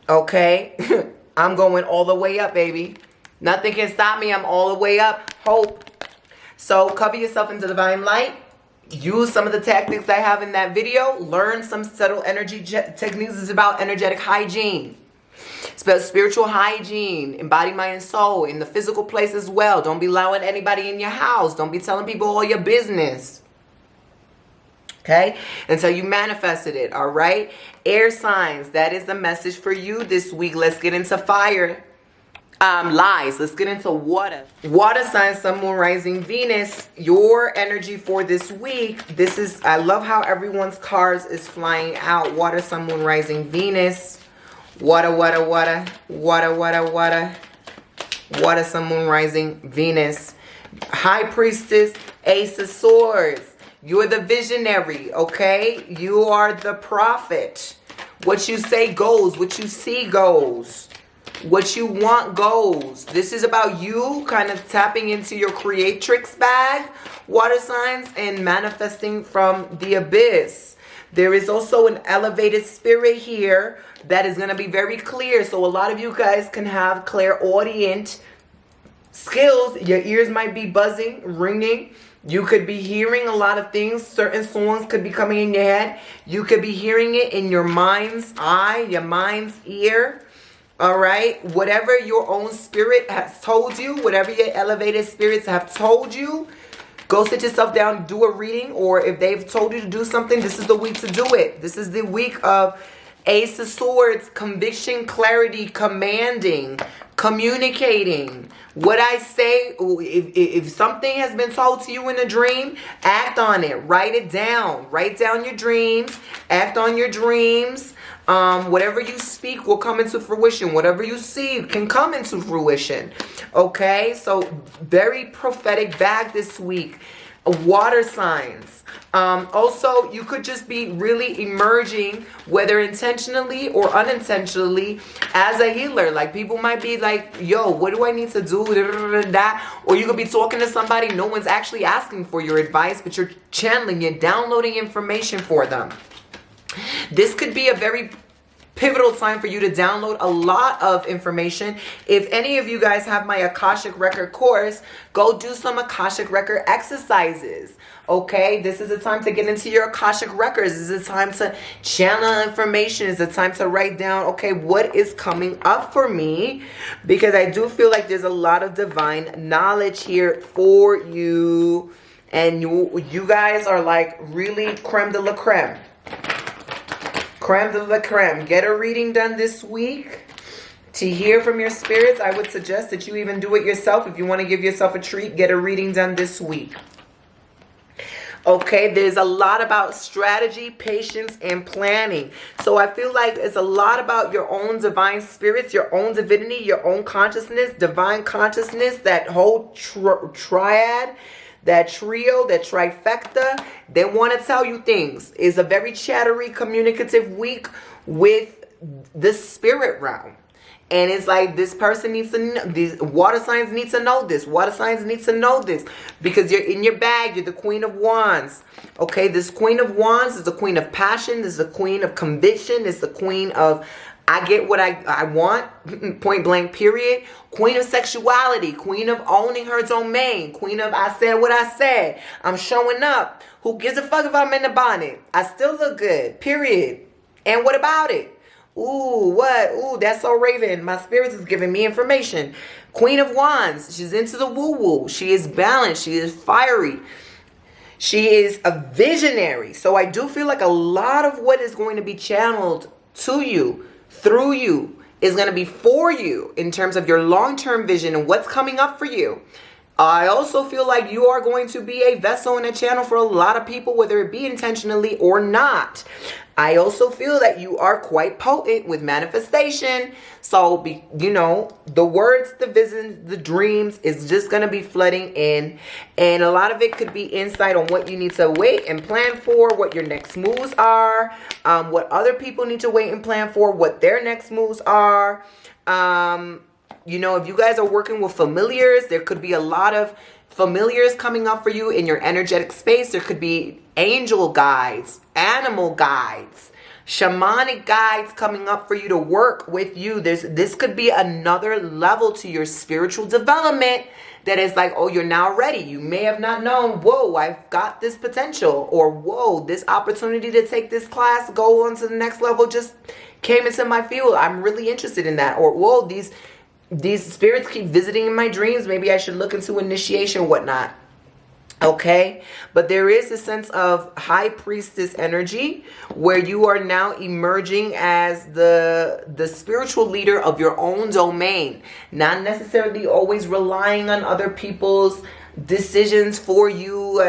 Okay? I'm going all the way up, baby. Nothing can stop me. I'm all the way up. Hope. So cover yourself in divine light. Use some of the tactics I have in that video. Learn some subtle energy techniques. It's about energetic hygiene. It's about spiritual hygiene. Embody mind and soul in the physical place as well. Don't be allowing anybody in your house. Don't be telling people all your business. Okay? Until you manifested it. All right? Air signs. That is the message for you this week. Let's get into fire. Lies. Let's get into water. Water sign, Sun, Moon, Rising, Venus. Your energy for this week. This is, I love how everyone's cards is flying out. Water, Sun, Moon, Rising, Venus. Water, water, water. Water, water, water. Water, Sun, Moon, Rising, Venus. High Priestess, Ace of Swords. You're the visionary, okay? You are the prophet. What you say goes. What you see goes. What you want goes. This is about you kind of tapping into your creatrix bag, water signs, and manifesting from the abyss. There is also an elevated spirit here that is going to be very clear. So a lot of you guys can have clairaudient skills. Your ears might be buzzing, ringing. You could be hearing a lot of things. Certain songs could be coming in your head. You could be hearing it in your mind's eye, your mind's ear. All right, whatever your own spirit has told you, whatever your elevated spirits have told you, go sit yourself down, do a reading, or if they've told you to do something, this is the week to do it. This is the week of Ace of Swords, conviction, clarity, commanding, communicating. What I say, if something has been told to you in a dream, act on it. Write it down. Write down your dreams. Act on your dreams. Whatever you speak will come into fruition. Whatever you see can come into fruition. Okay, so very prophetic bag this week. Water signs. Also, you could just be really emerging, whether intentionally or unintentionally, as a healer. Like, people might be like, yo, what do I need to do? Or you could be talking to somebody, no one's actually asking for your advice, but you're channeling it, downloading information for them. This could be a very pivotal time for you to download a lot of information. If any of you guys have my Akashic Record course, go do some Akashic Record exercises. Okay, this is a time to get into your Akashic Records. This is a time to channel information. It's a time to write down, okay, what is coming up for me? Because I do feel like there's a lot of divine knowledge here for you. And you guys are like really creme de la creme. Creme de la creme. Get a reading done this week. To hear from your spirits, I would suggest that you even do it yourself. If you want to give yourself a treat, get a reading done this week. Okay, there's a lot about strategy, patience, and planning. So I feel like it's a lot about your own divine spirits, your own divinity, your own consciousness, divine consciousness, that whole triad, that trio, that trifecta. They want to tell you things. It's a very chattery, communicative week with the spirit realm. And it's like, this person needs to know, these water signs need to know this. Water signs need to know this. Because you're in your bag, you're the Queen of Wands. Okay, this Queen of Wands is the Queen of Passion. This is the Queen of Conviction. This is the Queen of, I get what I want, point blank, period. Queen of Sexuality. Queen of owning her domain. Queen of, I said what I said. I'm showing up. Who gives a fuck if I'm in the bonnet? I still look good, period. And what about it? Ooh, what? Ooh, that's so Raven. My spirits is giving me information. Queen of Wands. She's into the woo-woo. She is balanced. She is fiery. She is a visionary. So I do feel like a lot of what is going to be channeled to you, through you, is going to be for you in terms of your long-term vision and what's coming up for you. I also feel like you are going to be a vessel and a channel for a lot of people, whether it be intentionally or not. I also feel that you are quite potent with manifestation. So, you know, the words, the vision, the dreams is just going to be flooding in. And a lot of it could be insight on what you need to wait and plan for, what your next moves are, what other people need to wait and plan for, what their next moves are. You know, if you guys are working with familiars, there could be a lot of familiars coming up for you in your energetic space. There could be angel guides, animal guides, shamanic guides coming up for you to work with you. This could be another level to your spiritual development that is like, oh, you're now ready. You may have not known, whoa, I've got this potential, or whoa, this opportunity to take this class, go on to the next level just came into my field. I'm really interested in that. Or whoa, these spirits keep visiting in my dreams. Maybe I should look into initiation, whatnot. Okay, but there is a sense of high priestess energy where you are now emerging as the spiritual leader of your own domain, not necessarily always relying on other people's decisions for you.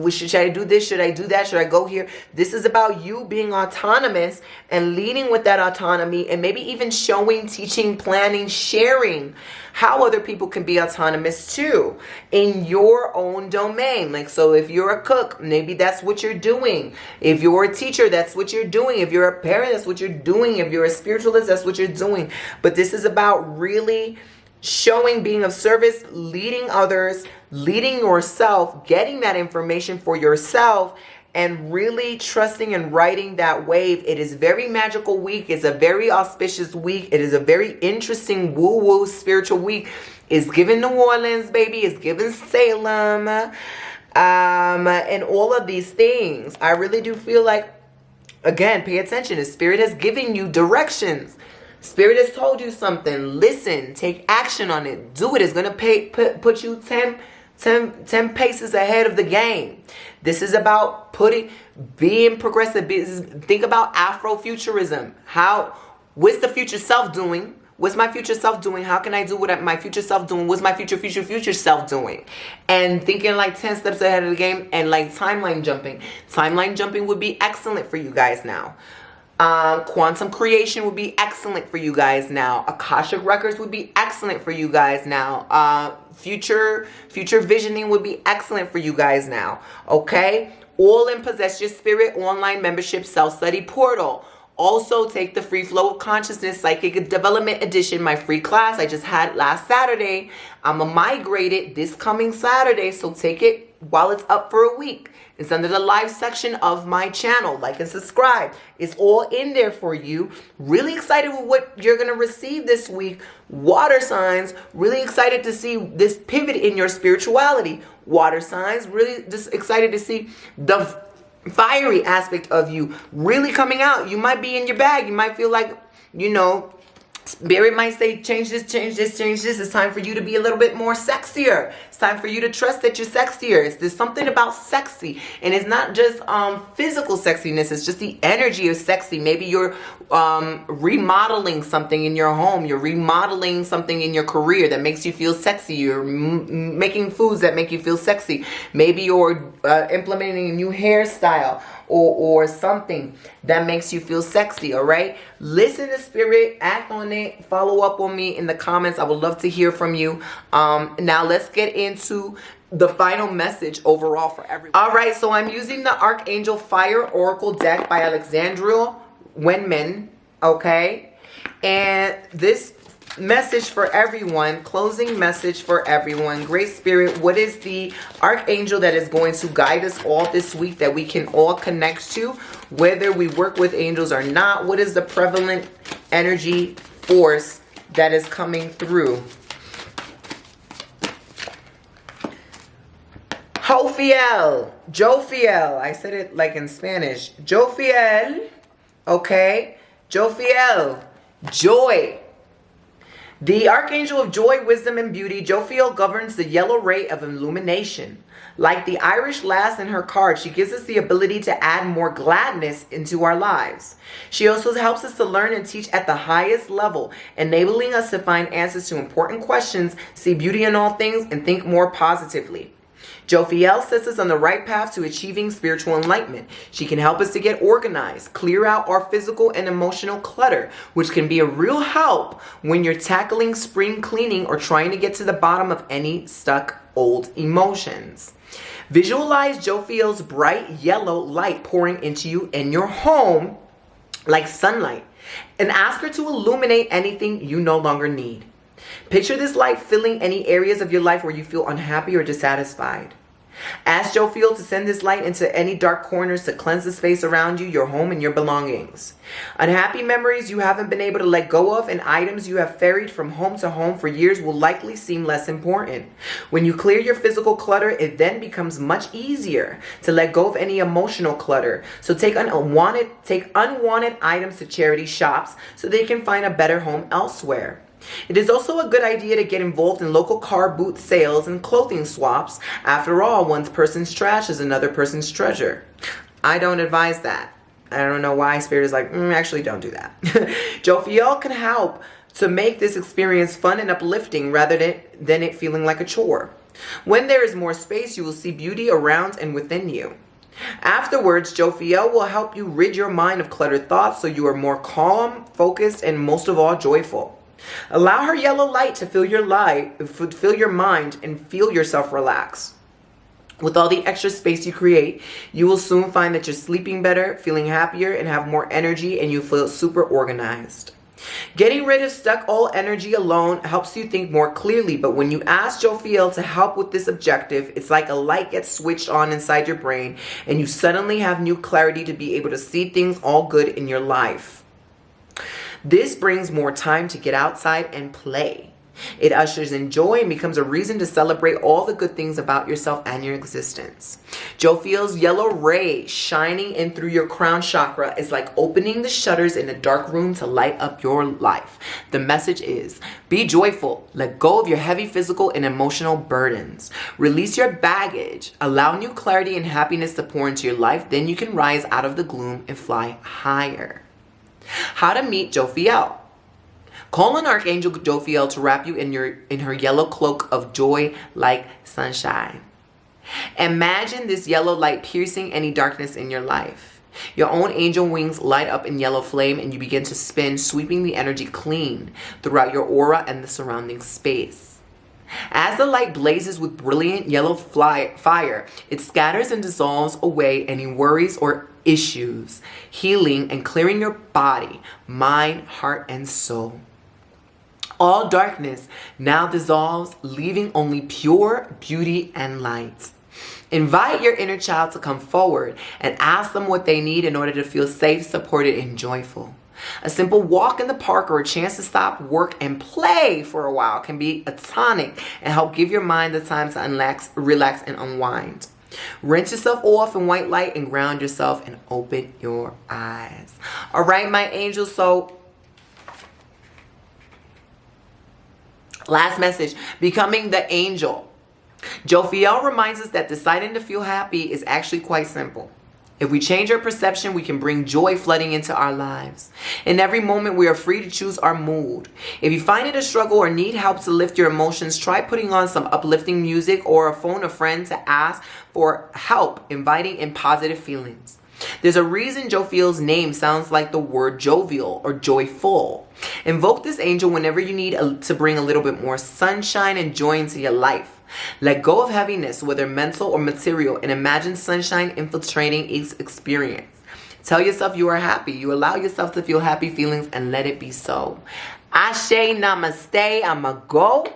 Should I do this? Should I do that? Should I go here? This is about you being autonomous and leading with that autonomy, and maybe even showing, teaching, planning, sharing how other people can be autonomous too in your own domain. Like, so if you're a cook, maybe that's what you're doing. If you're a teacher, that's what you're doing. If you're a parent, that's what you're doing. If you're a spiritualist, that's what you're doing. But this is about really showing, being of service, leading others, leading yourself, getting that information for yourself, and really trusting and riding that wave. It is a very magical week. It's a very auspicious week. It is a very interesting woo-woo spiritual week. It's giving New Orleans, baby. It's giving Salem. And all of these things. I really do feel like, again, pay attention. The Spirit has given you directions. Spirit has told you something. Listen, take action on it. Do it. It's going to put you 10 paces ahead of the game. This is about being progressive. Think about Afrofuturism. What's the future self doing? What's my future self doing? How can I do what my future self doing? What's my future self doing? And thinking like 10 steps ahead of the game, and like timeline jumping. Timeline jumping would be excellent for you guys now. Quantum creation would be excellent for you guys now. Akashic records would be excellent for you guys now. Future visioning would be excellent for you guys now. Okay? All in Possess Your Spirit online membership self-study portal. Also, take the Free Flow of Consciousness Psychic Development Edition, my free class I just had last Saturday. I'm going to migrate it this coming Saturday, so take it while it's up for a week. It's under the live section of my channel. Like and subscribe. It's all in there for you. Really excited with what you're going to receive this week. Water signs. Really excited to see this pivot in your spirituality. Water signs. Really just excited to see the fiery aspect of you really coming out. You might be in your bag. You might feel like, Spirit might say, change this, change this, change this. It's time for you to be a little bit more sexier. It's time for you to trust that you're sexier. There's something about sexy. And it's not just physical sexiness. It's just the energy of sexy. Maybe you're remodeling something in your home. You're remodeling something in your career that makes you feel sexy. You're making foods that make you feel sexy. Maybe you're implementing a new hairstyle or something that makes you feel sexy, all right? Listen to Spirit, act on it, follow up on me in the comments. I would love to hear from you. Now let's get into the final message overall for everyone. All right, so I'm using the Archangel Fire Oracle deck by Alexandria Wenman, okay? And this message for everyone, closing message for everyone. Great Spirit, what is the archangel that is going to guide us all this week that we can all connect to, whether we work with angels or not? What is the prevalent energy force that is coming through? Jofiel, I said it like in Spanish. Jofiel, okay? Jofiel, joy. The Archangel of Joy, Wisdom, and Beauty, Jofiel governs the yellow ray of illumination. Like the Irish lass in her card, she gives us the ability to add more gladness into our lives. She also helps us to learn and teach at the highest level, enabling us to find answers to important questions, see beauty in all things, and think more positively. Jofiel sets us on the right path to achieving spiritual enlightenment. She can help us to get organized, clear out our physical and emotional clutter, which can be a real help when you're tackling spring cleaning or trying to get to the bottom of any stuck old emotions. Visualize Jofiel's bright yellow light pouring into you in your home like sunlight, and ask her to illuminate anything you no longer need. Picture this light filling any areas of your life where you feel unhappy or dissatisfied. Ask Jofiel to send this light into any dark corners to cleanse the space around you, your home, and your belongings. Unhappy memories you haven't been able to let go of and items you have ferried from home to home for years will likely seem less important. When you clear your physical clutter, it then becomes much easier to let go of any emotional clutter. So take unwanted items to charity shops so they can find a better home elsewhere. It is also a good idea to get involved in local car boot sales and clothing swaps. After all, one person's trash is another person's treasure. I don't advise that. I don't know why Spirit is like, actually don't do that. Jophiel can help to make this experience fun and uplifting rather than it feeling like a chore. When there is more space, you will see beauty around and within you. Afterwards, Jophiel will help you rid your mind of cluttered thoughts so you are more calm, focused, and most of all, joyful. Allow her yellow light to fill your mind and feel yourself relax. With all the extra space you create, you will soon find that you're sleeping better, feeling happier, and have more energy, and you feel super organized. Getting rid of stuck old energy alone helps you think more clearly, but when you ask Jophiel to help with this objective, it's like a light gets switched on inside your brain, and you suddenly have new clarity to be able to see things all good in your life. This brings more time to get outside and play. It ushers in joy and becomes a reason to celebrate all the good things about yourself and your existence. Jophiel's yellow ray shining in through your crown chakra is like opening the shutters in a dark room to light up your life. The message is, be joyful, let go of your heavy physical and emotional burdens. Release your baggage, allow new clarity and happiness to pour into your life, then you can rise out of the gloom and fly higher. How to meet Jophiel. Call on Archangel Jophiel to wrap you in her yellow cloak of joy like sunshine. Imagine this yellow light piercing any darkness in your life. Your own angel wings light up in yellow flame and you begin to spin, sweeping the energy clean throughout your aura and the surrounding space. As the light blazes with brilliant yellow fire, it scatters and dissolves away any worries or issues, healing and clearing your body, mind, heart, and soul. All darkness now dissolves, leaving only pure beauty and light. Invite your inner child to come forward and ask them what they need in order to feel safe, supported, and joyful. A simple walk in the park or a chance to stop work and play for a while can be a tonic and help give your mind the time to relax and unwind. Rinse yourself off in white light and ground yourself and open your eyes. All right, my angels. So last message, becoming the angel. Jophiel reminds us that deciding to feel happy is actually quite simple. If we change our perception, we can bring joy flooding into our lives. In every moment, we are free to choose our mood. If you find it a struggle or need help to lift your emotions, try putting on some uplifting music or phone a friend to ask for help, inviting in positive feelings. There's a reason Jophiel's name sounds like the word jovial or joyful. Invoke this angel whenever you need to bring a little bit more sunshine and joy into your life. Let go of heaviness, whether mental or material, and imagine sunshine infiltrating each experience. Tell yourself you are happy. You allow yourself to feel happy feelings and let it be so. Ashe, namaste. I'ma go.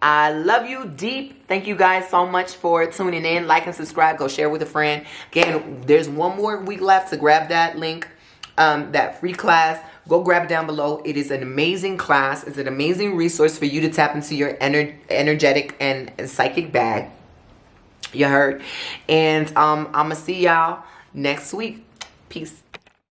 I love you deep. Thank you guys so much for tuning in. Like and subscribe. Go share with a friend. Again, there's one more week left to grab that link, that free class. Go grab it down below. It is an amazing class. It's an amazing resource for you to tap into your energetic and psychic bag. You heard? And I'm going to see y'all next week. Peace.